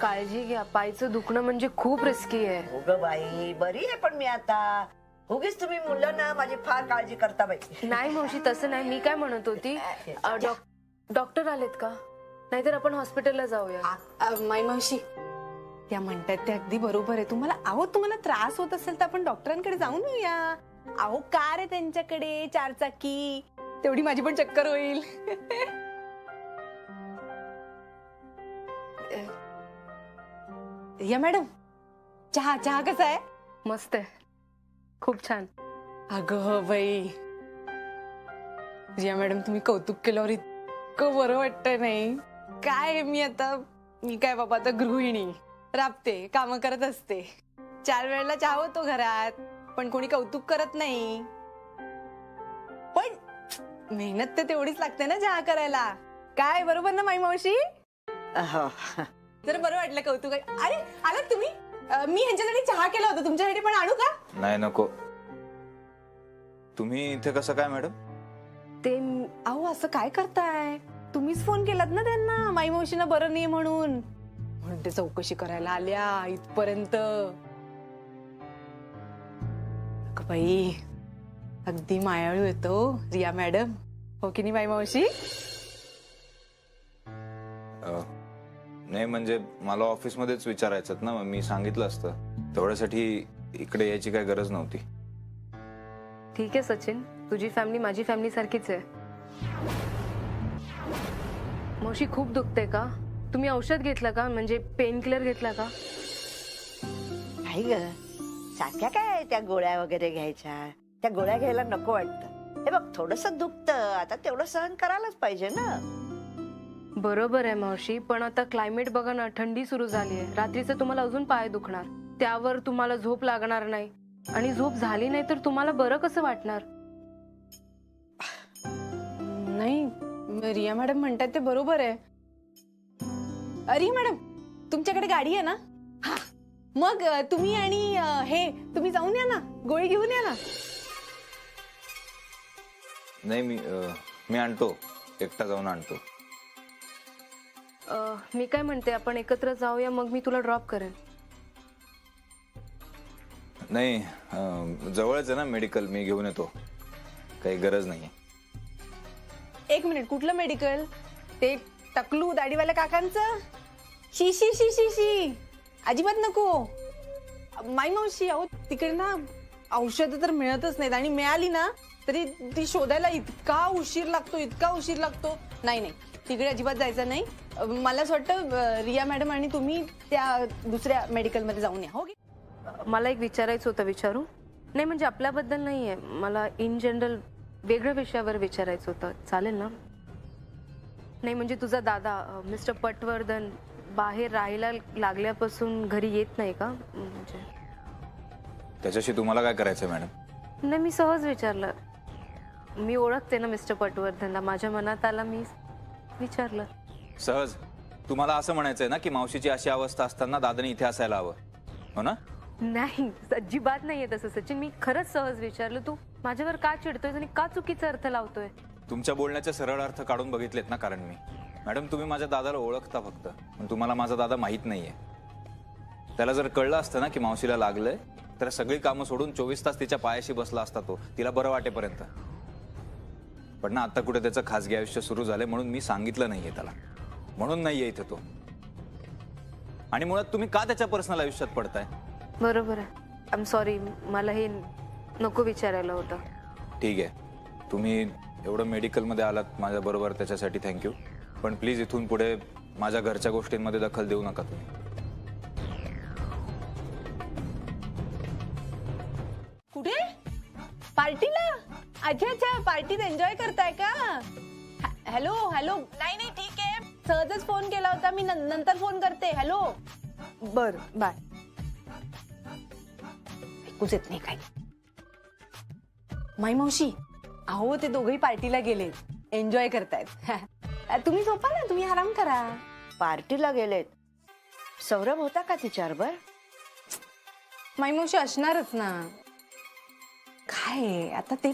काळजी घ्या. पायचं दुखणं म्हणजे खूप रिस्की आहे. हो ग बाई, बरी आहे पण मी आता. उगीच तुम्ही मुलं ना माझी फार काळजी करता बाई. नाही मावशी, तसं नाही. मी काय म्हणत होती, डॉक्टर आलेत का? नाहीतर आपण हॉस्पिटलला जाऊया. माई मावशी, त्या म्हणतात ते अगदी बरोबर आहे. तुम्हाला त्रास होत असेल तर आपण डॉक्टरांकडे जाऊन येऊया. अहो कार आहे त्यांच्याकडे 4 चाकी, तेवढी माझी पण चक्कर होईल. या मॅडम, चहा कसा आहे? मस्त आहे, खूप छान. अगं बाई, रिया मॅडम तुम्ही कौतुक केल्यावर इतकं बरं वाटतं. नाही काय, मी काय बाबा आता गृहिणी, राबते, काम करत असते. 4 वेळेला चहा होतो घरात, पण कोणी कौतुक करत नाही. पण मेहनत तर तेवढीच लागते ना चहा करायला. काय बरोबर ना माई मावशी? जर बरं वाटलं कौतुक. अरे आलात तुम्ही? मी ह्यांच्यासाठी चहा केला होता, तुमच्यासाठी पण आणू का? नाही नको. तुम्ही इथे कसं काय मॅडम? ते अहो असं काय करताय? तुम्हीच फोन केलात ना त्यांना, माई मावशीना बरं नाही म्हणून ते चौकशी करायला आल्या इथपर्यंत. बाई अगदी मायाळू येतो रिया मॅडम, हो की नाही माई मावशी? नाही म्हणजे मला ऑफिसमध्येच विचारायचं ना, मग मी सांगितलं असतं. तेवढ्यासाठी इकडे यायची काय गरज नव्हती. ठीक आहे सचिन, तुझी फॅमिली माझी फॅमिली सारखीच आहे. मावशी खूप दुखते का? तुम्ही औषध घेतलं का? म्हणजे पेन किलर घेतला का? नाही ग, सारख्या काय त्या गोळ्या वगैरे घ्यायच्या? त्या गोळ्या घ्यायला नको वाटतं. हे बघ, थोडस दुखतं आता, तेवढं सहन करायलाच पाहिजे ना. बरोबर आहे मावशी, पण आता क्लायमेट बघा ना, थंडी सुरू झाली आहे. रात्रीचं तुम्हाला अजून पाय दुखणार, त्यावर तुम्हाला झोप लागणार नाही, आणि झोप झाली नाही तर तुम्हाला बरं कसं वाटणार? नाही, रिया मॅडम म्हणतात ते बरोबर आहे. रिया मॅडम, तुमच्याकडे गाडी आहे ना? हा, मग तुम्ही आणि तुम्ही जाऊन या ना, गोळी घेऊन या ना. नाही मी आणतो, एकटा जाऊन आणतो. मी काय म्हणते, आपण एकत्र जाऊया, मग मी तुला ड्रॉप करेन. नाही, जवळच आहे ना मेडिकल, मी घेऊन येतो, काही गरज नाही. 1 मिनिट, कुठलं मेडिकल? ते टकलू दाढीवाल्या काकांचं? शी शी शी शी शी, अजिबात नको. माई मावशी, अहो तिकडे ना औषधं तर मिळतच नाहीत, आणि मिळाली ना तरी ती शोधायला इतका उशीर लागतो. नाही, तिकडे अजिबात जायचं नाही. मला असं वाटतं रिया मॅडम आणि तुम्ही त्या दुसऱ्या मेडिकल मध्ये जाऊन या. हो, मला एक विचारायचं होतं, विचारू? नाही म्हणजे आपल्याबद्दल नाहीये, मला इन जनरल वेगळ्या विषयावर विचारायचं होतं, चालेल ना? नाही म्हणजे तुझा दादा मिस्टर पटवर्धन बाहेर राहायला लागल्यापासून घरी येत नाही का? म्हणजे त्याच्याशी तुम्हाला काय करायचं मॅडम? नाही, मी सहज विचारलं. मी ओळखते ना मिस्टर पटवर्धनला, माझ्या मनात आला, मी विचारलं. सहज? तुम्हाला असं म्हणायचंय ना की मावशीची अशी अवस्था असताना दादाने इथे असायला हवं, हो ना? नाही, अजिबात नाहीये तसं सचिन, मी खरंच सहज विचारलं. तू माझ्यावर का चिडतोय आणि का चुकीचा अर्थ लावतोय? तुमच्या बोलण्याचे सरळ अर्थ काढून बघितलेत ना, कारण मी मॅडम तुम्ही माझ्या दादाला ओळखता फक्त, पण तुम्हाला माझा दादा माहित नाहीये. त्याला जर कळलं असतं ना की मावशीला लागलंय, तर सगळी कामं सोडून 24 तास तिच्या पायाशी बसला असता तो, तिला बरं वाटेपर्यंत. पण ना आता कुठे त्याचं खासगी आयुष्य सुरू झालंय, म्हणून मी सांगितलं नाहीये त्याला, म्हणून नाहीये इथे तो. आणि मुळात तुम्ही का त्याच्या पर्सनल आयुष्यात पडताय? बरोबर आहे, आय एम सॉरी, मला हे नको विचारायला होतं. ठीक आहे, तुम्ही एवढं मेडिकलमध्ये आलात माझ्या बरोबर, त्याच्यासाठी थँक्यू. पण प्लीज इथून पुढे माझ्या घरच्या गोष्टींमध्ये दखल देऊ नका तुम्ही. कुठे? पार्टीला? अच्छा, पार्टीत एन्जॉय करताय का? हॅलो, नाही ठीक आहे, सहजच फोन केला होता मी, नंतर फोन करते. हॅलो, बर बाय. ऐकूच येत नाही काय. माई मावशी, अहो ते दोघही पार्टीला गेलेत, एन्जॉय करतायत. तुम्ही झोपा ना, तुम्ही आराम करा. पार्टीला गेलेत? सौरभ होता का तिच्याबरोबर? माई मावशी असणारच ना. काय आता ते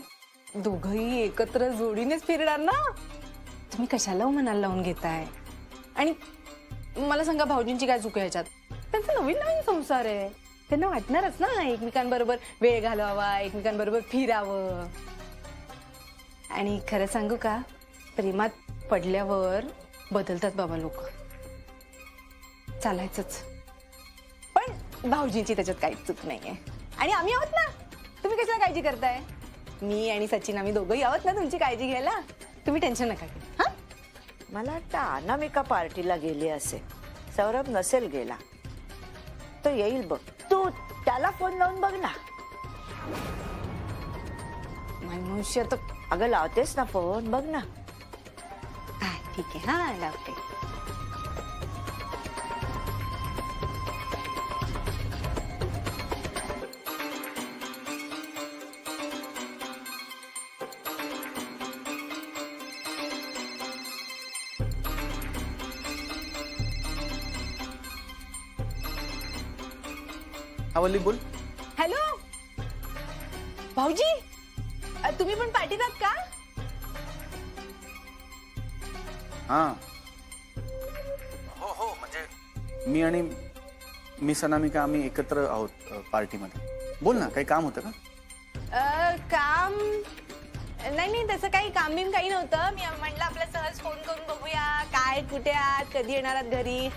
दोघही एकत्र जोडीनेच फिरणार ना. तुम्ही कशाला मनाला लावून घेताय? आणि मला सांगा भाऊजींची काय चूक आहे ह्याच्यात? त्यांचा नवीन नवीन संसार आहे, त्यांना वाटणारच ना एकमेकांबरोबर वेळ घालवावा, एकमेकांबरोबर फिरावं. आणि खरं सांगू का, प्रेमात पडल्यावर बदलतात बाबा लोक, चालायचंच. पण भाऊजींची त्याच्यात काहीच चूक नाहीये. आणि आम्ही आहोत ना, तुम्ही कशाला काळजी करताय? मी आणि सचिन आम्ही दोघंही आहोत ना तुमची काळजी घ्यायला. तुम्ही टेन्शन नका घेऊ. हा, मला वाटतं अनामिका पार्टीला गेली असेल, सौरभ नसेल गेला. तो येईल बघ, तू त्याला फोन लावून बघ ना. मनुष्य तर अगं लावतेस ना फोन, बघ ना. ठीक आहे, हा लावते. आवली बोल. हॅलो भाऊजी, तुम्ही पण पार्टीत आहात का? हा हो म्हणजे मी आणि मिस अनामिका आम्ही एकत्र आहोत पार्टीमध्ये. बोल ना, काही काम होतं का? काम नाही नाही, तसं काही काम बिम काही नव्हतं. मी म्हटलं आपल्या सहज फोन करून बघूया काय, कुठे आहात, कधी येणार आहात घरी.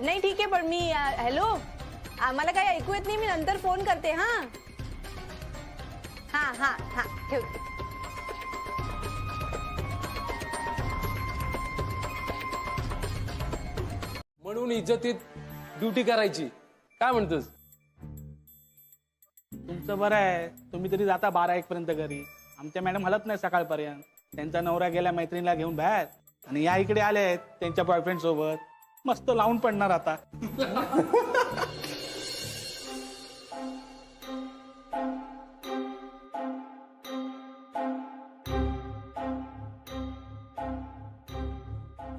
नाही ठीक आहे, पण मी हॅलो, आम्हाला काही ऐकू येत नाही, मी नंतर फोन करते. हा हा हा हा ठेवते. म्हणून इज्जतीत ड्युटी करायची. काय म्हणतोस? तुमचं बरं आहे, तुम्ही तरी जाता 12-1 पर्यंत घरी. आमच्या मॅडम हलत नाही सकाळपर्यंत. त्यांचा नवरा गेला मैत्रिणीला घेऊन बाहेर, आणि या इकडे आले आहेत त्यांच्या बॉयफ्रेंड सोबत. मस्त लावून पडणार आता.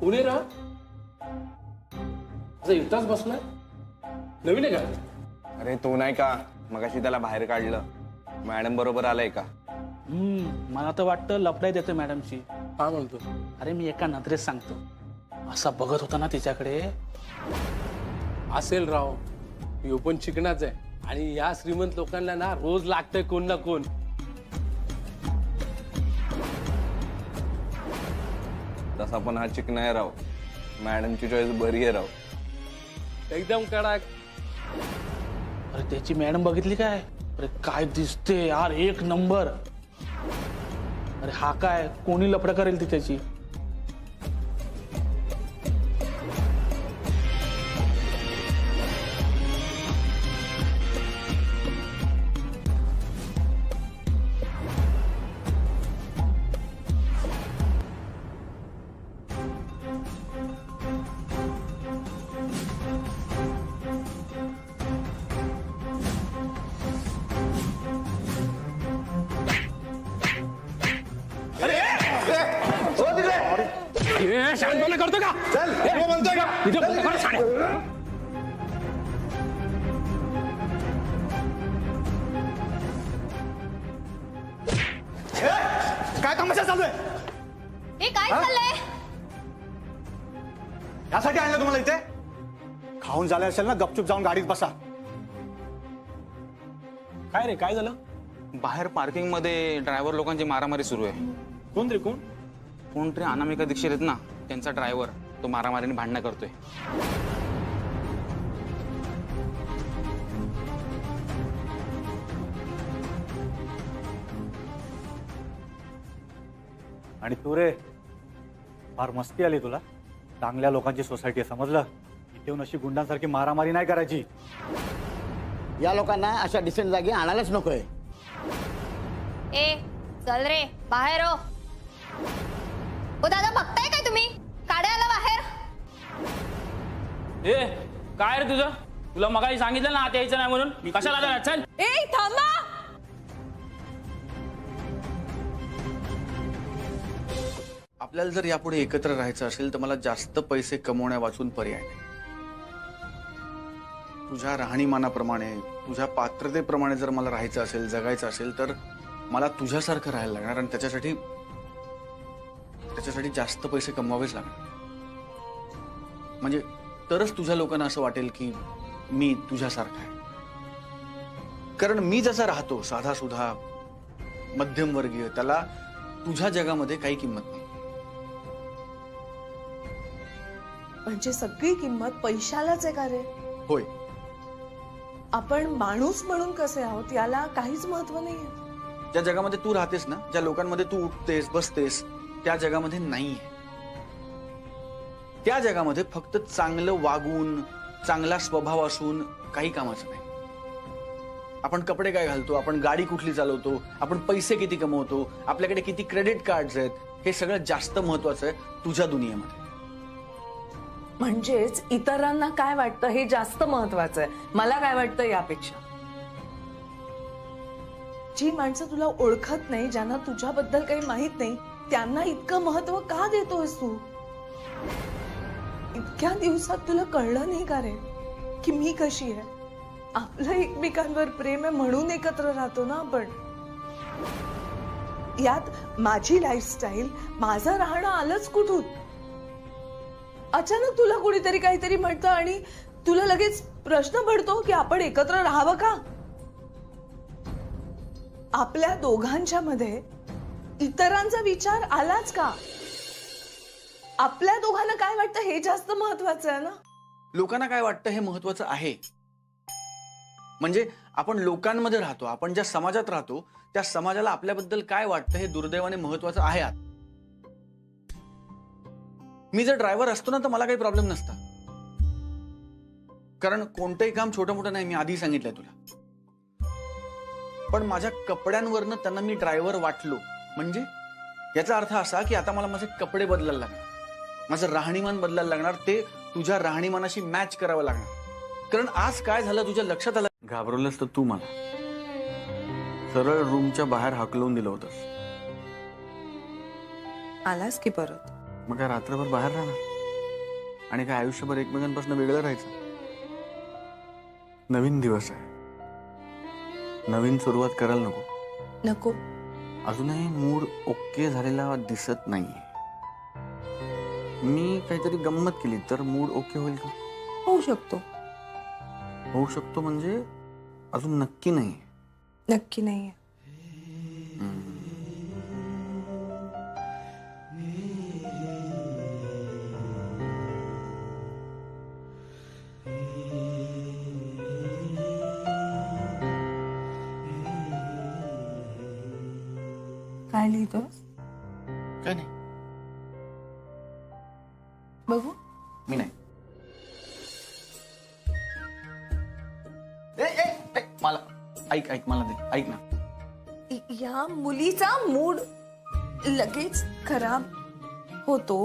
पुणे राहा असं एकटाच बसलाय? नवीन आहे का? अरे तो नाही का मगाशी त्याला बाहेर काढलं, मॅडम बरोबर आलाय का? मला तर वाटतं लफडाई देतो मॅडमशी. काय म्हणतो? अरे मी एका नजरेत सांगतो, असा बघत होता ना तिच्याकडे. असेल राव, यो पण शिकणाच आहे. आणि या श्रीमंत लोकांना ना रोज लागतंय कोण ना कोण. तसा पण हा चिकन आहे राव. मॅडमची चॉईस बरी आहे राव. एकदम कडक. अरे त्याची मॅडम बघितली काय? अरे काय दिसते यार, 1 नंबर. अरे हा काय, कोणी लफडं करेल ती त्याची. शांतपणे करतो का? म्हणतोय का? काय तमाशा चालू आहे? हे काय चाललंय? यासाठी आणलं तुम्हाला इथे? खाऊन झालं असेल ना, गपचूप जाऊन गाडीत बसा. काय रे, काय झालं? बाहेर पार्किंग मध्ये ड्रायव्हर लोकांची मारामारी सुरू आहे. कोण रे, कोण? कोणतरी अनामिका दीक्षित आहेत ना, त्यांचा ड्रायव्हर, तो मारामारीने भांडणं करतोय. आणि तू रे, फार मस्ती आली तुला. चांगल्या लोकांची सोसायटी आहे, समजलं? इथे येऊन अशी गुंडांसारखी मारामारी नाही करायची. या लोकांना अशा डिसेंट जागी आणायलाच नकोय. ए चल रे बाहेर हो. ओ दादा बघताय काय तुम्ही? काढायला बाहेर. ए काय रे तुझं? तुला मगाशी सांगितलं ना आत यायचं नाही म्हणून. मी कशाला आला? चल. ए थांबा. आपल्याला जर यापुढे एकत्र राहायचं असेल तर मला जास्त पैसे कमवण्या वाचून पर्याय नाही. तुझ्या राहणीमानाप्रमाणे, तुझ्या पात्रतेप्रमाणे जर मला राहायचं असेल, जगायचं असेल, तर मला तुझ्यासारखं राहायला लागणार. आणि त्याच्यासाठी जास्त पैसे कमवावेच लागणार. म्हणजे तरच तुझ्या लोकांना असं वाटेल की मी तुझ्यासारखा आहे. कारण मी जसा राहतो साधा सुधा मध्यमवर्गीय, त्याला तुझ्या जगामध्ये काही किंमत नाही. म्हणजे सगळी किंमत पैशालाच आहे का रे? होय. आपण माणूस म्हणून कसे आहोत याला काहीच महत्व नाहीये. ज्या जगामध्ये तू राहतेस ना, ज्या लोकांमध्ये तू उठतेस बसतेस, त्या जगामध्ये नाहीये. त्या जगामध्ये फक्त चांगलं वागून चांगला स्वभाव असून काही कामाचं नाही. आपण कपडे काय घालतो, आपण गाडी कुठली चालवतो, आपण पैसे किती कमवतो, आपल्याकडे किती क्रेडिट कार्ड्स आहेत, हे सगळं जास्त महत्वाचं आहे तुझ्या दुनियेमध्ये. म्हणजेच इतरांना काय वाटतं हे जास्त महत्वाचं आहे, मला काय वाटतं यापेक्षा. जी माणसं तुला ओळखत नाही, ज्यांना तुझ्याबद्दल काही माहित नाही, त्यांना इतकं महत्व का देतोयस तू? इतक्या दिवसात तुला कळलं नाही का रे की मी कशी आहे? आपलं एकमेकांवर प्रेम आहे म्हणून एकत्र राहतो ना आपण. यात माझी लाईफस्टाईल, माझं राहणं आलंच कुठून? अचानक तुला कोणीतरी काहीतरी म्हणतं आणि तुला लगेच प्रश्न पडतो की आपण एकत्र राहावं का? आपल्या दोघांच्या मध्ये इतरांचा विचार आलाच का? आपल्या दोघांना काय वाटतं हे जास्त महत्वाचं आहे ना. लोकांना काय वाटतं हे महत्वाचं आहे. म्हणजे आपण लोकांमध्ये राहतो, आपण ज्या समाजात राहतो त्या समाजाला आपल्याबद्दल काय वाटतं हे दुर्दैवाने महत्वाचं आहे. मी जर ड्रायव्हर असतो ना तर मला काही प्रॉब्लेम नसता, कारण कोणतंही काम छोटं मोठं नाही, मी आधी सांगितलंय तुला. पण माझ्या कपड्यांवरनं त्यांना मी ड्रायव्हर वाटलो म्हणजे याचा अर्थ असा की आता मला माझे कपडे बदलायला लागणार, माझं राहणीमान बदलायला लागणार, ते तुझ्या राहणीमानाशी मॅच करावं लागणार. कारण आज काय झालं तुझ्या लक्षात आलं? घाबरवलंस तर तू मला सरळ रूमच्या बाहेर हाकलवून दिलं होतंस. आलास की परत? मग काय रात्रभर बाहेर राहणार आणि काय आयुष्यभर एकमेकांपासून वेगळं राहायचं? नवीन दिवस आहे, नवीन सुरुवात करायला नको? नको. अजूनही मूड ओके झालेला दिसत नाहीये. मी काहीतरी गंमत केली तर मूड ओके होईल का? होऊ शकतो. होऊ शकतो म्हणजे अजून नक्की नाही. नक्की नाहीये. काय लिहितोस? काय नाही. बघू. मी नाही. मला ऐक ऐक मला दे, ऐक ना. या मुलीचा मूड लगेच खराब होतो.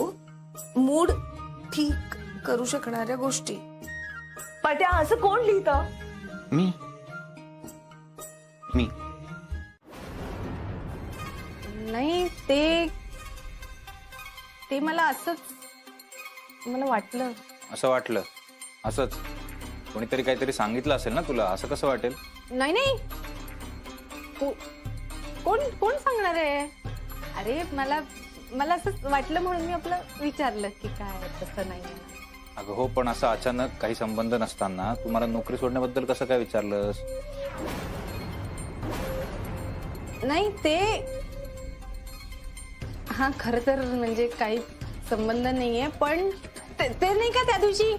मूड ठीक करू शकणाऱ्या गोष्टी. पट्या असं कोण लिहितं? मी नाही, ते मला असंच मला वाटलं. असं वाटलं? असंच कोणीतरी काहीतरी सांगितलं असेल ना तुला, असं कसं वाटेल? नाही नाही, कोण कोण सांगणार आहे? अरे मला असंच वाटलं म्हणून मी आपलं विचारलं की काय. तसं नाही. अगं हो, पण असं अचानक काही संबंध नसताना तुम्हाला नोकरी सोडण्याबद्दल कसं काय विचारलंस? नाही ते हा खरं तर म्हणजे काही संबंध नाहीये, पण ते नाही का त्या दिवशी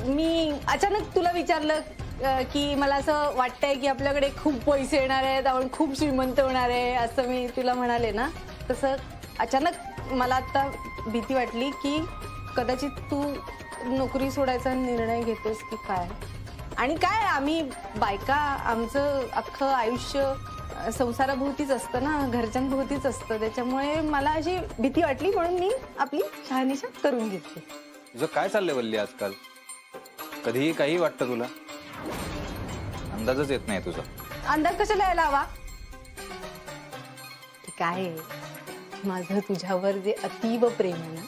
मी अचानक तुला विचारलं की मला असं वाटतंय की आपल्याकडे खूप पैसे येणार आहेत, आपण खूप श्रीमंत होणार आहे, असं मी तुला म्हणाले ना. तसं अचानक मला आता भीती वाटली की कदाचित तू नोकरी सोडायचा निर्णय घेतोस की काय. आणि काय आम्ही बायका, आमचं अख्खं आयुष्य संसाराभोवतीच असतं ना, घरच्यांभोवतीच असतं. त्याच्यामुळे मला अशी भीती वाटली म्हणून मी आपली शहानिशा करून घेतली. तुझं काय चाललंय वल्ली आजकाल? कधीही काही वाटतं तुला? अंदाजच येत नाही तुझा. अंदाज कशाला यायला हवा? काय माझं तुझ्यावर जे अतीव प्रेम आहे ना,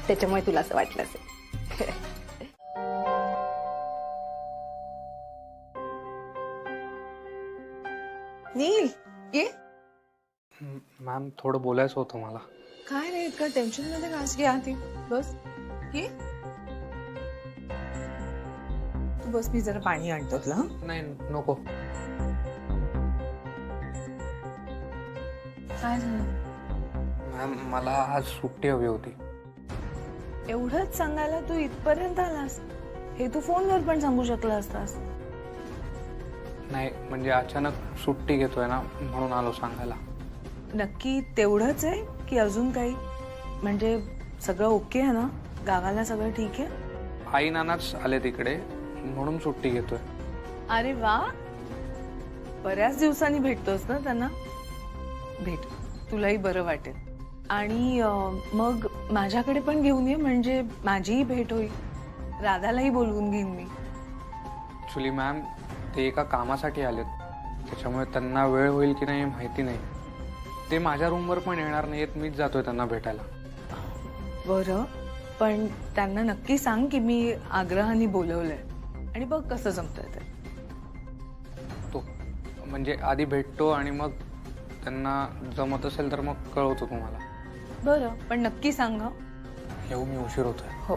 त्याच्यामुळे तुला असं वाटलं असेल. नील ये. मॅम थोडं बोलायचं होतं मला. काय रे इतकं टेन्शन मध्ये घास घ्या ती. बस ये. बस, मी जरा पाणी आणतो तुला. नाही नको. काय झालं? मॅम मला आज सुट्टी हवी होती. एवढंच सांगायला तू इथपर्यंत आलास? हे तू फोनवर पण सांगू शकला असतास. नाही म्हणजे अचानक सुट्टी घेतोय ना म्हणून आलो सांगायला. नक्की तेवढंच आहे की अजून काही? म्हणजे सगळं ओके आहे ना? गावाला सगळं ठीक आहे? आई नानाच आले तिकडे म्हणून सुट्टी घेतोय. अरे वा, बऱ्याच दिवसांनी भेटतोस ना त्यांना. भेट, तुलाही बरं वाटेल. आणि मग माझ्याकडे पण घेऊन ये, म्हणजे माझीही भेट होईल. राधालाही बोलवून घेईन मी. ऍक्च्युली मॅम ते एका कामासाठी आलेत, त्याच्यामुळे त्यांना वेळ होईल की नाही माहिती नाही. ते माझ्या रूमवर पण येणार नाहीत, मीच जातोय त्यांना भेटायला. बरं, पण त्यांना नक्की सांग की मी आग्रहाने बोलवलंय, आणि बघ कसं जमतंय ते. तो म्हणजे आधी भेटतो आणि मग त्यांना जमत असेल तर मग कळवतो तुम्हाला. बरं, पण नक्की सांग हं. येऊ मी, उशीर होतोय. हो.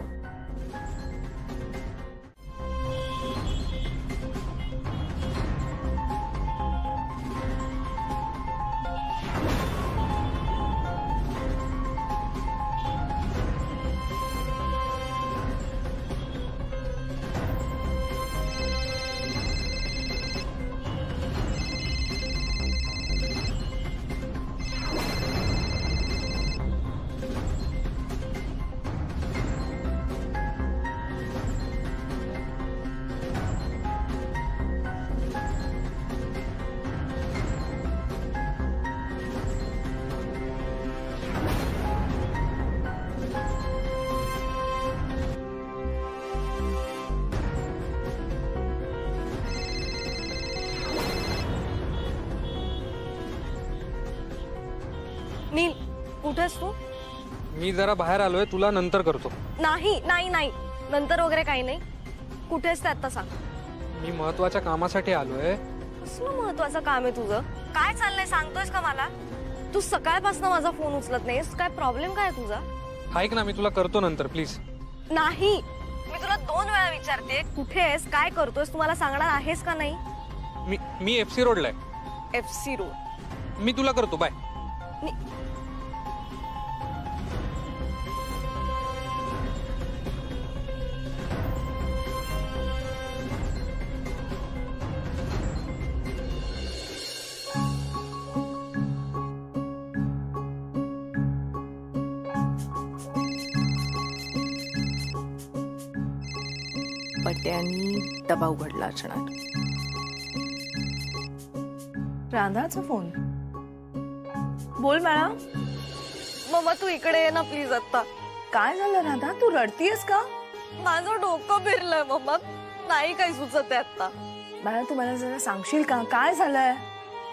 नील, कुठेस तू? मी जरा बाहेर आलोय, तुला नंतर करतो. नाही नाही नाही, नंतर वगैरे काही नाही. कुठेस ते आता सांग. मी महत्वाच्या कामासाठी आलोय. कसलं महत्वाचं काम आहे तुझं? काय चाललंय सांगतोयस का मला? तू सकाळपासून माझा फोन उचलत नाहीस, काय प्रॉब्लेम काय आहे तुझा? ऐक ना, मी तुला करतो नंतर प्लीज. नाही, मी तुला 2 वेळा विचारते कुठे आहेस, काय करतोयस, तुम्हाला सांगणार आहेस का नाही? मी FC रोडला आहे. FC road? मी तुला करतो, बाय. पट्ट्यानी डबा उघडला असणार. राधाचा फोन. बोल बाळा. मम्मा तू इकडे ये ना प्लीज आता. काय झालं राधा, तू रडतीयस का? माझं डोकं फिरलंय मम्मा, नाही काही सुचत आहे आता. बाळा तू मला जरा सांगशील का काय झालंय?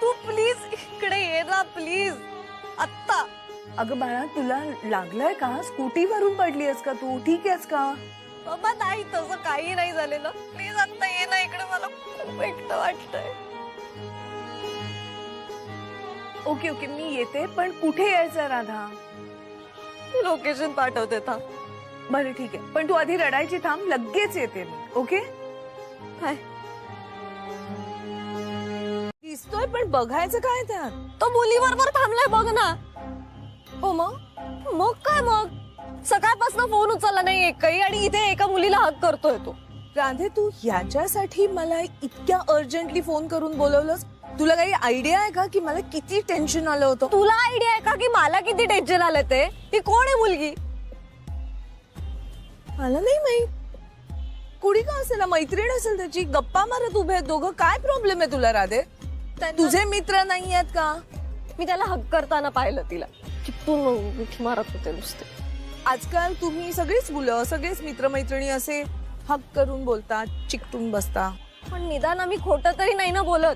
तू प्लीज इकडे ये ना प्लीज आत्ता. अगं बाळा तुला लागलंय का? स्कूटीवरून पडलीयस का तू? ठीक आहेस का? मम्मा नाही, तसं काही नाही झालेलं. प्लीज आता ये ना इकडे, मला खूप एकटं वाटतंय. ओके ओके मी येते, पण कुठे यायचं राधा? लोकेशन पाठवते था. बरं ठीक आहे, पण तू आधी रडायची थांब, लगेच येते मी. ओके काय दिसतोय पण बघायचं काय त्यात? तो मुलीबरोबर थांबलाय बघ ना. हो मग काय मग? सकाळपासून फोन उचलला नाही एकही, आणि इथे एका मुलीला हक करतोय तो. राधे तू याच्यासाठी मला इतक्या अर्जंटली फोन करून बोलवलंस? तुला काही आयडिया आहे का की मला किती टेन्शन आलं होतं? तुला आयडिया आहे का की मला किती टेन्शन आलं ते? ती कोण आहे मुलगी? मला नाही माहित. कुणी का असेल, मैत्रीण असेल त्याची. गप्पा मारत उभे आहेत दोघं. काय प्रॉब्लेम आहे तुला राधे? तुझे मित्र नाही आहेत का? मी त्याला हक करताना पाहिलं, तिला चिपटून मारत होते नुसते. आजकाल तुम्ही सगळीच मुलं, सगळेच मित्रमैत्रिणी असे हक करून बोलतात, चिकटून बसता. पण निदान आम्ही खोटं तरी नाही ना बोलत.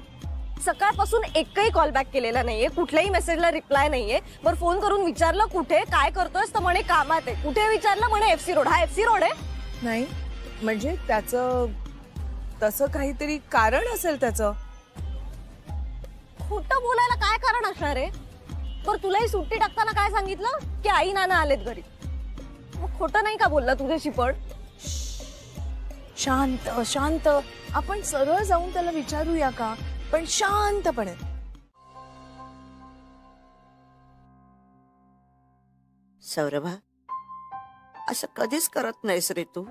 सकाळपासून एकही कॉल बॅक केलेला नाहीये, कुठल्याही मेसेजला रिप्लाय नाहीये. बरं फोन करून विचारलं कुठे काय करतोयस तर म्हणे कामात आहे. कुठे विचारलं म्हणे FC रोड. हा FC रोड आहे? नाही म्हणजे त्याचं तसं काहीतरी कारण असेल त्याचं. खोटं बोलायला काय कारण असणार आहे? बरं तुलाही सुट्टी टाकताना काय सांगितलं की आई नाना आलेत घरी. मग खोटं नाही का बोलला तुझ्याशी? पण शांत शांत. आपण सरळ जाऊन त्याला विचारूया का, पण शांतपणे. सौरभा, असं कधीच करत नाहीस रे तू.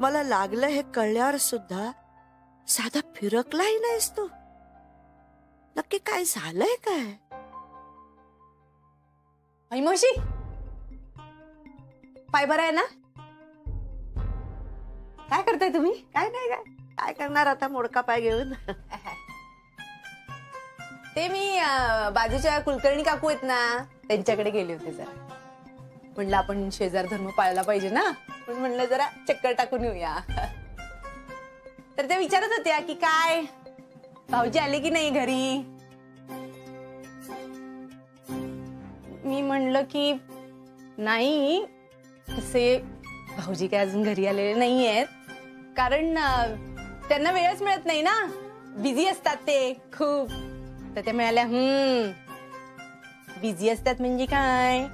मला लागलं हे कळल्यावर सुद्धा साधा फिरकलाही नाहीस तू. नक्की काय झालंय काय? आई मावशी, पाय बरा आहे ना? काय करताय तुम्ही? काय नाही काय करणार आता मोडका पाय घेऊन. ते मी बाजूच्या कुलकर्णी काकू आहेत ना, त्यांच्याकडे गेले होते जरा. म्हणलं आपण शेजार धर्म पाळला पाहिजे ना, पण म्हणलं जरा चक्कर टाकून येऊया. तर त्या विचारत होत्या की काय भाऊजी आले की नाही घरी. मी म्हणलं की नाही, तसे भाऊजी काय अजून घरी आलेले नाहीयेत, कारण त्यांना वेळच मिळत नाही ना, बिझी असतात ते खूप. तर त्या मिळाल्या बिझी असतात म्हणजे काय,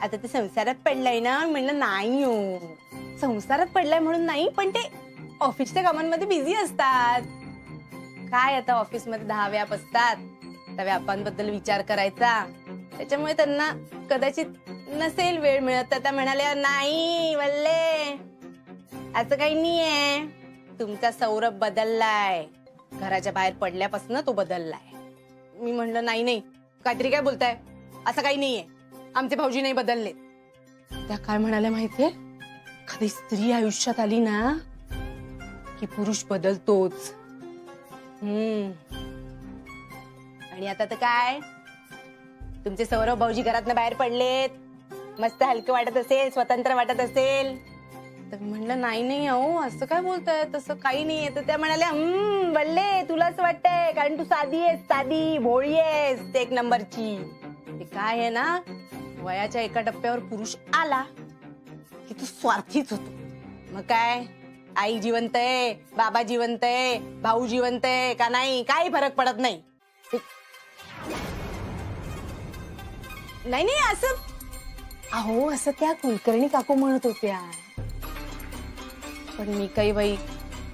आता ते संसारात पडलाय ना. म्हणलं नाही हो, संसारात पडलाय म्हणून नाही, पण ते ऑफिसच्या कामांमध्ये बिझी असतात. काय आता ऑफिसमध्ये 10 व्याप असतात, त्या व्यापांबद्दल विचार करायचा, त्याच्यामुळे त्यांना कदाचित नसेल वेळ मिळत. तर त्या म्हणाल्या नाही वल्ले, असं काही नाहीये, तुमचा सौरभ बदललाय, घराच्या बाहेर पडल्यापासून तो बदललाय. मी म्हणलं नाही नाही, काहीतरी काय बोलताय, असं काही नाहीये, आमचे भाऊजी नाही बदलले. त्या काय म्हणाल्या माहितीये, कधी स्त्री आयुष्यात आली ना की पुरुष बदलतोच. आणि आता तर काय, तुमचे सौरभ भाऊजी घरातनं बाहेर पडलेत, मस्त हलकं वाटत असेल, स्वतंत्र वाटत असेल. तर म्हणलं नाही नाही अहो, असं काय बोलताय, तसं काही नाहीये. तर त्या म्हणाल्या बल्ले, तुलाच वाटतंय, कारण तू साधी आहेस, साधी भोळी आहेस, एक नंबरची. ते काय आहे ना, वयाच्या एका टप्प्यावर पुरुष आला की तू स्वार्थीच होतो. मग काय, आई जिवंत आहे, बाबा जिवंत आहे, भाऊ जिवंत आहे का नाही, काही फरक पडत नाही. नाही नाही असं, अहो असं त्या कुलकर्णी काकू म्हणत होत्या, पण मी काही बाई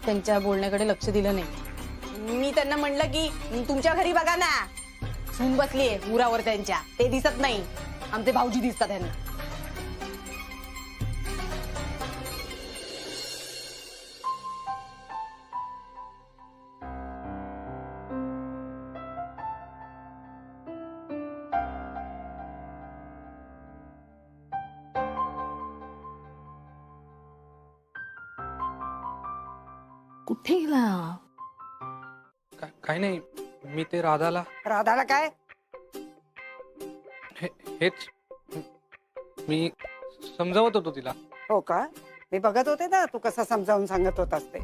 त्यांच्या बोलण्याकडे लक्ष दिलं नाही. मी त्यांना म्हणलं की तुमच्या घरी बघा ना, सून बसलीये उरावर त्यांच्या, ते दिसत नाही, आमचे भाऊजी दिसतात त्यांना. कुठे गेला? काही नाही, मी ते राधाला काय हेच मी समजावत होतो तिला. हो का? मी बघत होते ना तू कसा समजावून सांगत होतास ते.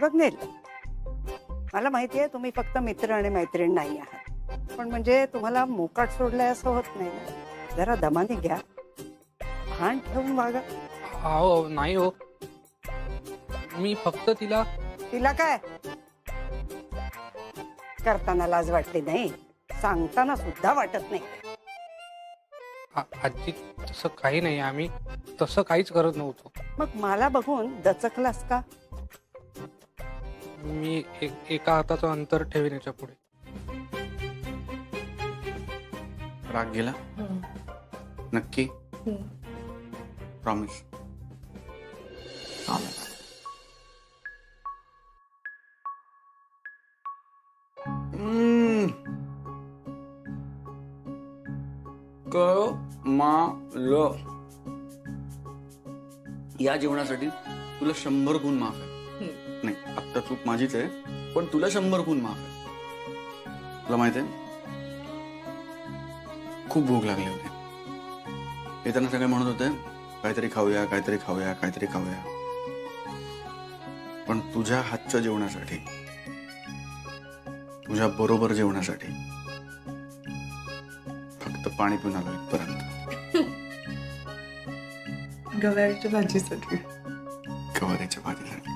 बघ नील, मला माहितीये तुम्ही फक्त मित्र आणि मैत्रीण नाही आहात, पण म्हणजे तुम्हाला मोकाट सोडलंय असं होत नाही ना. जरा दमाने घ्या, भान ठेवून वागा. हो नाही हो, मी फक्त तिला काय करताना लाज वाटली नाही, सांगताना सुद्धा वाटत नाही. आजी तसं काही नाही, आम्ही तसं काहीच करत नव्हतो. मग मला बघून दचकलास का? मी एका हाताचं अंतर ठेवीन याच्या पुढे. राग गेला नक्की? प्रॉमिस? या जेवणासाठी तुला 100 गुण माफ आहे. नाही, आता चूक माझीच आहे, पण तुला 100 गुण माफ आहे. तुला माहित आहे, खूप भूक लागली होती. येताना सगळे म्हणत होते काहीतरी खाऊया, काहीतरी खाऊया, काहीतरी खाऊया. पण तुझ्या हातच्या जेवणासाठी, तुझ्या बरोबर जेवणासाठी फक्त पाणी पिऊन आलो इथपर्यंत. गवारीच्या भाजीसाठी. गवारीच्या भाजीसाठी.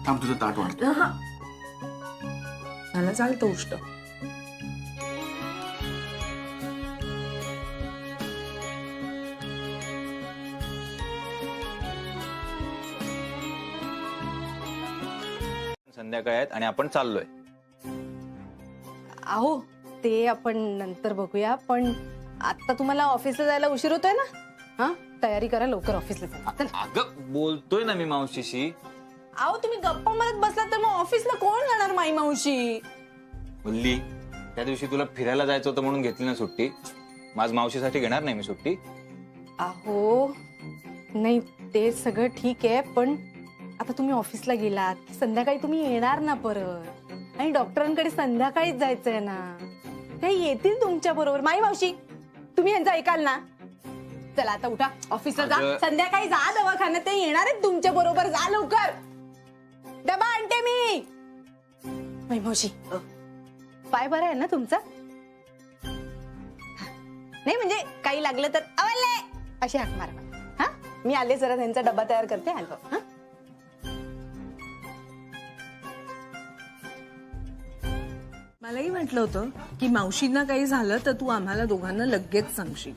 थांब, तुझं ताट वाढतो. मला चालतं उष्ट. संध्याकाळी आहेत आणि आपण चाललोय. अहो ते आपण नंतर बघूया, पण आता तुम्हाला ऑफिसला जायला उशीर होतोय ना. हा, तयारी करा लवकर ऑफिसला जा. चल. अगं बोलतोय ना मी मावशीशी. अहो तुम्ही गप्पा मारत बसलात तर मग ऑफिसला कोण जाणार माई मावशी. बोलली त्या दिवशी तुला फिरायला जायचं होतं म्हणून घेतली ना सुट्टी. माझ मावशीसाठी घेणार नाही मी सुट्टी. अहो नाही ते सगळं ठीक आहे, पण आता तुम्ही ऑफिसला गेलात संध्याकाळी तुम्ही येणार ना परत, आणि डॉक्टरांकडे संध्याकाळीच जायचंय ना. ते येतील तुमच्या बरोबर. माई मावशी तुम्ही यांचं ऐकाल ना. चला आता उठा, ऑफिसला जा, संध्याकाळी जा दवाखान्यात. ते येणार आहेत तुमच्या बरोबर. जा लवकर, डबा आणते मी. माई मावशी पाय बरा आहे ना तुमचा. नाही म्हणजे काही लागलं तर आवडले अशी हाक मारा. हा, मी आले जरा त्यांचा डबा तयार करते. आलो. हा, मलाही म्हटलं होतं की मावशींना काही झालं तर तू आम्हाला दोघांना लगेच सांगशील.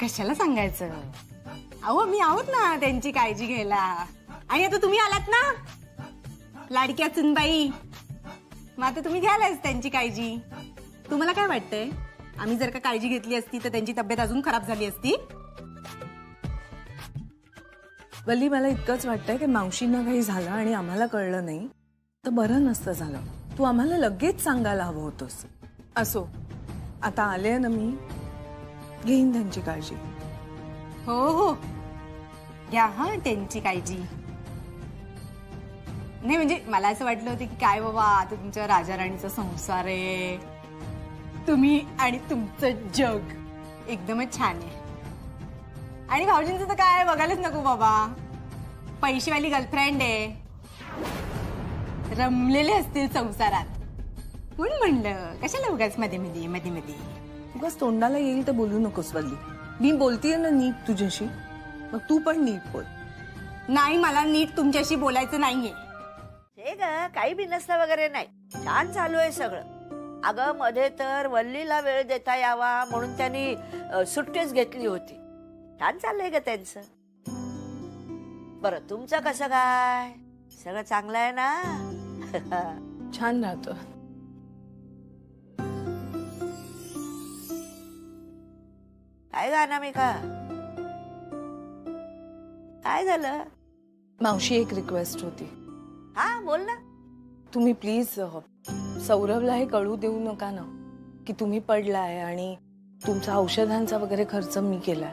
कशाला सांगायचं. अहो मी आहोत ना त्यांची काळजी घ्यायला. आणि आता तुम्ही आलात ना लाडक्या सुनबाई, मग आता तुम्ही घ्यायलाच त्यांची काळजी. तुम्हाला काय वाटतंय, आम्ही जर का काळजी घेतली असती तर त्यांची तब्येत अजून खराब झाली असती. वल्ली मला इतकंच वाटतंय की मावशींना काही झालं आणि आम्हाला कळलं नाही तर बरं नसतं झालं. तू आम्हाला लगेच सांगायला हवं होतंस. असो, आता आले ना मी, घेईन त्यांची काळजी. हो हो घ्या हा त्यांची काळजी. नाही म्हणजे मला असं वाटलं होतं की काय बाबा आता तुमच्या राजा राणीचा संसार आहे, तुम्ही आणि तुमचं जग एकदमच छान आहे. आणि भाऊजींचं तर काय बघायलाच नको बाबा, पैशीवाली गर्लफ्रेंड आहे, रमलेले असतील संसारात. कोण म्हणलं, कशाला उगाच मध्ये मध्ये मध्ये मध्ये. उगाच तोंडाला येईल तर बोलू नकोस वल्ली. मी बोलतीये ना नीट तुझ्याशी, मग तू पण नीट बोल. नाही मला नीट तुमच्याशी बोलायचं नाहीये. हे ग काही बिनसता वगैरे नाही, छान चालू आहे सगळं. अगं मध्ये तर वल्लीला वेळ देता यावा म्हणून त्यांनी सुट्टीच घेतली होती. छान चाललंय ग त्यांचं. बरं तुमचं कसं काय, सगळं चांगलं आहे ना. छान राहतो. काय गाणं मी का, काय झालं. मावशी एक रिक्वेस्ट होती. हा बोल ना. तुम्ही प्लीज सौरभला हे कळू देऊ नका ना की तुम्ही पडलाय आणि तुमचा औषधांचा वगैरे खर्च मी केलाय.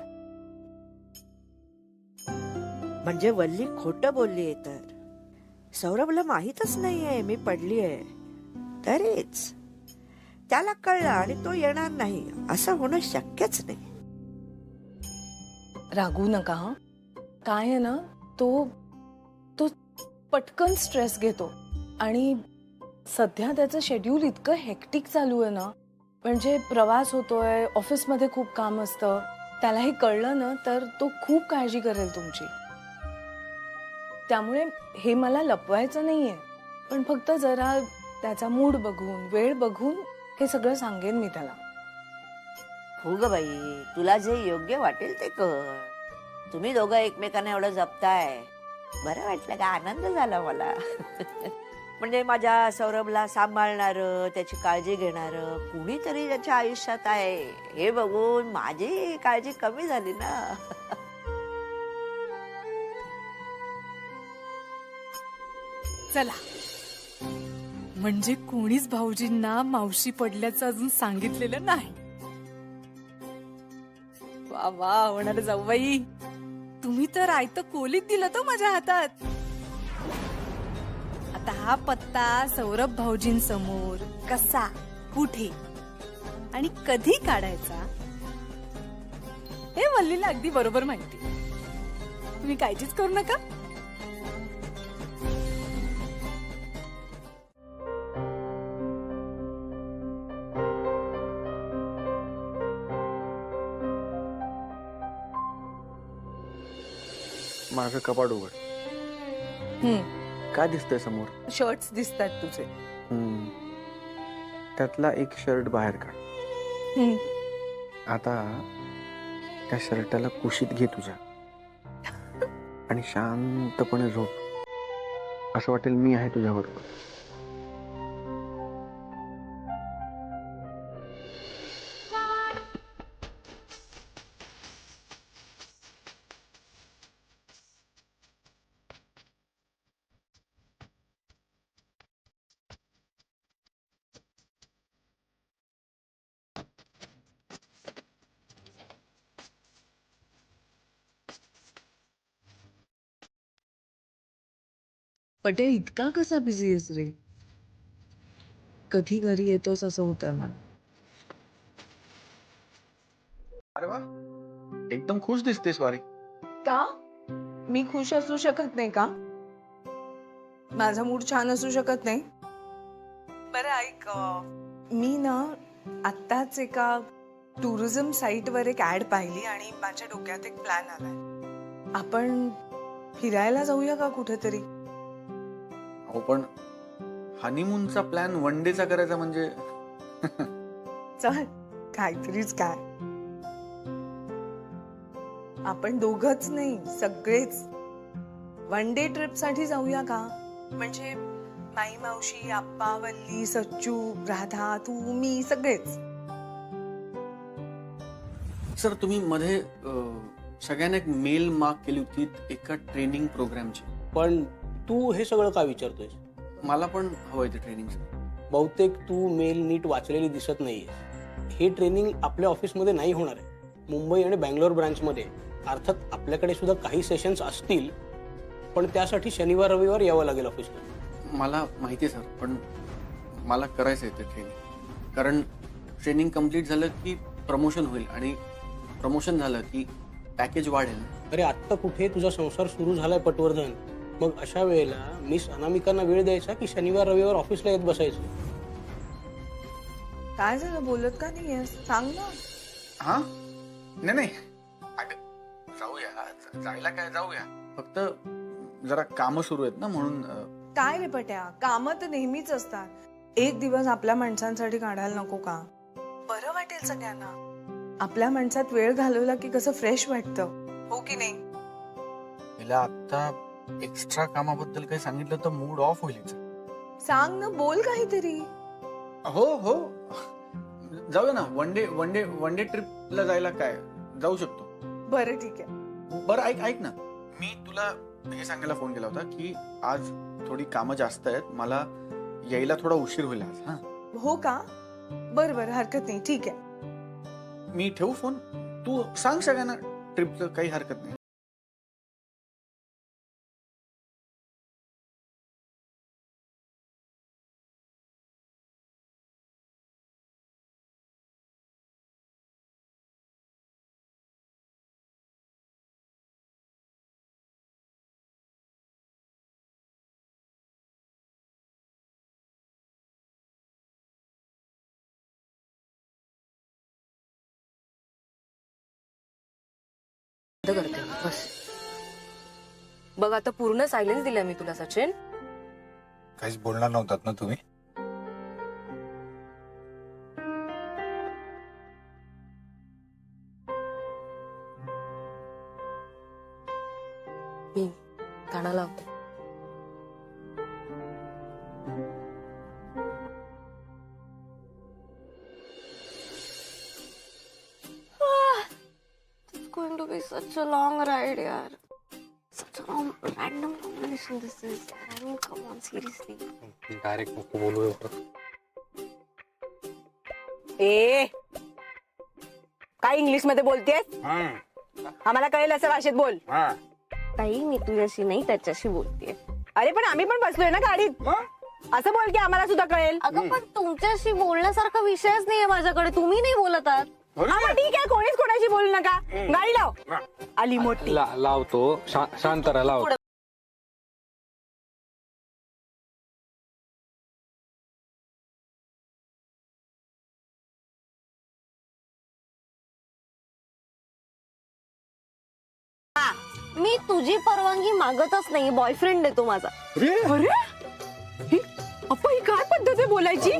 म्हणजे वल्ली खोटं बोलली तर सौरभला माहीतच नाहीये मी पडलीये. तरीच त्याला कळलं आणि तो येणार नाही असं होणं शक्यच नाही. रागू नका हा. काय आहे ना, तो पटकन स्ट्रेस घेतो आणि सध्या त्याचं शेड्यूल इतकं हेक्टिक चालू आहे ना, म्हणजे प्रवास होतोय, ऑफिसमध्ये खूप काम असतं. त्याला हे कळलं ना तर तो खूप काळजी करेल तुमची. त्यामुळे हे मला लपवायचं नाहीये, पण फक्त जरा त्याचा मूड बघून वेळ बघून हे सगळं सांगेन मी त्याला. हो ग बाई, तुला जे योग्य वाटेल ते कर. तुम्ही दोघं एकमेकांना एवढं जपताय, बरं वाटलं का, आनंद झाला मला. म्हणजे माझ्या सौरभला सांभाळणार, त्याची काळजी घेणार कुणीतरी त्याच्या आयुष्यात आहे हे बघून माझी काळजी कमी झाली ना. चला, म्हणजे कोणीच भाऊजींना मावशी पडल्याचं अजून सांगितलेलं नाही. वा वा होणार जाऊबाई, तुम्ही तर आयतं कोलीत दिलं तो माझ्या हातात. आता हा पत्ता सौरभ भाऊजींसमोर कसा, कुठे आणि कधी काढायचा हे वल्लीला अगदी बरोबर माहिती. तुम्ही काळजीच करू नका. माझं कपाट उघड. काय दिसतंय समोर. शर्ट्स दिसतात तुझे. त्यातला एक शर्ट बाहेर काढ. आता त्या शर्टाला कुशीत घे तुझ्या आणि शांतपणे झोप. असं वाटेल मी आहे तुझ्याबरोबर. पटेल इतका कसा बिझी आहेस रे? कधी घरी येतोस असं होतं ना. अरे वा, एकदम खुश दिसतेस वारी. का? मी खुश असू शकत नाही का? माझा मूड छान असू शकत नाही? बरं ऐक, मी ना आत्ताच एका टुरिझम साईटवर एक ऍड पाहिली आणि माझ्या डोक्यात एक प्लॅन आलाय. आपण फिरायला जाऊया का कुठेतरी? हो पण हनीमूनचा प्लॅन वन डेचा करायचा म्हणजे चल काहीतरीच काय. आपण दोघच नाही, सगळेच वन डे ट्रिप साठी जाऊया का? म्हणजे माई मावशी, आप्पा, वल्ली, सच्चू, राधा, तू, मी, सगळेच. सर तुम्ही मध्ये सगळ्यांना एक मेल मार्क केली होती एका ट्रेनिंग प्रोग्रामची. पण तू हे सगळं का विचारतोयस? मला पण हवंय ते ट्रेनिंग. बहुतेक तू मेल नीट वाचलेली दिसत नाहीये. हे ट्रेनिंग आपल्या ऑफिसमध्ये नाही होणार आहे, मुंबई आणि बँगलोर ब्रांचमध्ये. अर्थात आपल्याकडे सुद्धा काही सेशन्स असतील, पण त्यासाठी शनिवार रविवार यावं लागेल ऑफिसला. मला माहिती आहे सर, पण मला करायचं आहे ते ट्रेनिंग. कारण ट्रेनिंग कम्प्लीट झालं की प्रमोशन होईल आणि प्रमोशन झालं की पॅकेज वाढेल. अरे आत्ता कुठे तुझा संसार सुरू झालाय पटवर्धन. मग अशा वेळेला मिस अनामिकांना वेळ द्यायचा की शनिवार रविवार ऑफिसला येत बसायचं? काय झालं, बोलत का नाही सांग ना. हा नाही जाऊया, जायला काय जाऊया, फक्त जरा कामं सुरू आहेत ना म्हणून. काय रे पट्या, कामं तर नेहमीच असतात. एक दिवस आपल्या माणसांसाठी काढायला नको का? बरं वाटेल सगळ्यांना. आपल्या माणसात वेळ घालवला की कसं फ्रेश वाटतं, हो की नाही? तिला आता एक्स्ट्रा कामाबद्दल काही सांगितलं तर मूड ऑफ होईल. सांग ना, बोल काहीतरी. हो हो जाऊया ना, वन डे ट्रिपला जायला काय, जाऊ शकतो. बरं ठीक आहे. बरं ऐक ना, मी तुला हे सांगायला फोन केला होता की आज थोडी कामं जास्त आहेत, मला यायला थोडा उशीर होईल आज. हा हो का? बरं हरकत नाही, ठीक आहे. मी ठेवू फोन? तू सांग सगळ्यांना ट्रिपचं, काही हरकत नाही. करते बस. बघ आता पूर्ण सायलेन्स दिलाय मी तुला सचिन. काहीच बोलणार नव्हतात ना तुम्ही? मी गाणं लावते. Going to be such a long ride, yaar. Such a long, random combination this is. I mean, come on, seriously. Direct नको बोलू एवढं. ए काय इंग्लिश मध्ये बोलतेस? आम्हाला कळेल असं भाषेत बोल. ताई मी तुझ्याशी नाही त्याच्याशी बोलतेय. अरे पण आम्ही पण बसलोय ना गाडीत, असं बोल की आम्हाला सुद्धा कळेल. अगं पण तुमच्याशी बोलण्यासारखा विषयच नाहीये माझ्याकडे, तुम्ही नाही बोलत आहात. ठीक आहे, कोणीच कोणाशी बोलू नका. गाडी लाव. आली मोठी. लावतो, शांत राहा, लाव. मी तुझी परवानगी मागतच नाही, बॉयफ्रेंड देतो माझा. अरे अप्पा, ही काय पद्धत आहे बोलायची?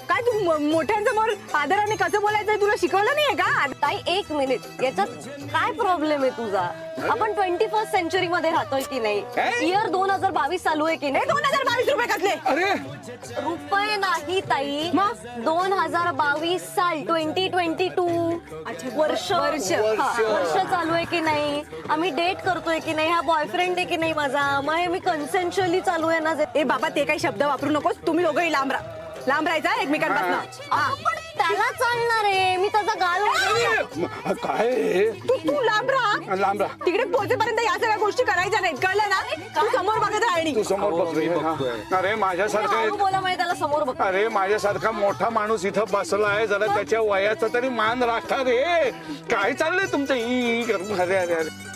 काय तू मोठ्यांसमोर आदराने कसं बोलायचं तुला शिकवलं नाहीये का? ताई एक मिनिट, याच्यात काय प्रॉब्लेम आहे तुझा? आपण 21st सेंचुरी मध्ये राहतोय की नाही? इयर 2022 चालू आहे की नाही? 2022 रुपये कसले? अरे रुपये नाही ताई, 2022 साल 2022 वर्ष चालू आहे की नाही? आम्ही डेट करतोय की नाही? हा बॉयफ्रेंड आहे की नाही माझा? मग हे मी कन्सेंशुअली चालू आहे ना? ए बाबा ते काही शब्द वापरू नकोस. तुम्ही दोघंही लांब राहायचा एकमेकांपासून. पण त्याला चालणार आहे, मी त्याचा गाल काय तू लांब राहा. तिकडे पोहोचेपर्यंत या सगळ्या गोष्टी करायच्या नाहीत, कळलं ना? तू समोर बघत राहणी. तू समोर बघतोय. अरे माझ्यासारखा बोला माहिती त्याला समोर बघ. अरे माझ्यासारखा मोठा माणूस इथं बसलाय, जरा त्याच्या वयाचा तरी मान राखा रे. काय चाललंय तुमचं? अरे अरे अरे